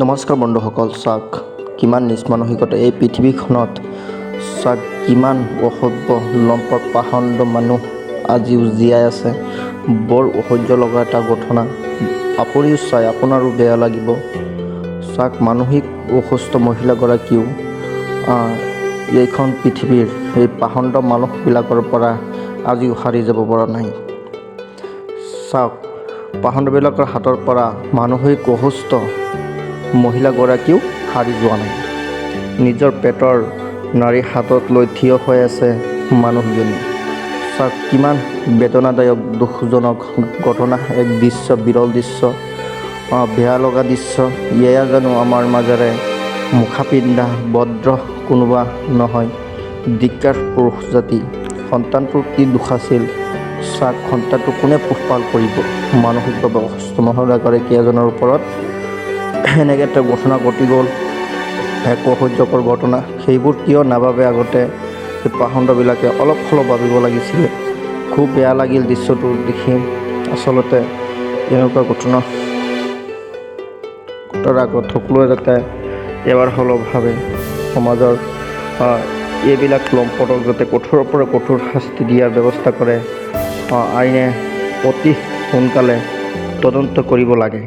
নমস্কাৰ বন্ধুসকল, চাওক কিমান নিজ মানসিকতা এই পৃথিৱীখনত। চাওক কিমান অসভ্য লম্পট পাষণ্ড মানুহ আজিও জীয়াই আছে। বৰ অসহ্য লগা এটা ঘটনা। আপুনিও চাই আপোনাৰো বেয়া লাগিব। চাওক মানসিক অসুস্থ মহিলাগৰাকীও এইখন পৃথিৱীৰ এই পাষণ্ড মানুহবিলাকৰ পৰা আজিও সাৰি যাব পৰা নাই। চাওক পাষণ্ডবিলাকৰ হাতৰ পৰা মানসিক অসুস্থ মহিলাগৰাকীও সাৰি যোৱা নাই। নিজৰ পেটৰ নাৰী হাতত লৈ থিয় হৈ আছে মানুহজনী। চাওক কিমান বেদনাদায়ক দুখজনক ঘটনা, এক দৃশ্য, বিৰল দৃশ্য, বেয়া লগা দৃশ্য। এয়া জানো আমাৰ মাজেৰে মুখা পিন্ধা ভদ্ৰ কোনোবা নহয়? ধিক্কাৰ পুৰুষ জাতি। সন্তানটোৰ কি দুখ আছিল? চাওক সন্তানটো কোনে পোহপাল কৰিব? মানসিকভাৱে অসুস্থ মহিলাগৰাকী এজনৰ ওপৰত এনেকৈ এটা ঘটনা ঘটি গ'ল, এক অসহ্যকৰ ঘটনা। সেইবোৰ কিয় নাভাবে আগতে এই পাষণ্ডবিলাকে? অলপ ভাবিব লাগিছিলে। খুব বেয়া লাগিল দৃশ্যটো দেখি। আচলতে এনেকুৱা ঘটনা ঘটাৰ আগত সকলোৱে যাতে এবাৰ হ'লেও ভাবে, সমাজৰ এইবিলাক লম্পটক যাতে কঠোৰৰ পৰা কঠোৰ শাস্তি দিয়াৰ ব্যৱস্থা কৰে। আইনে অতি সোনকালে তদন্ত কৰিব লাগে।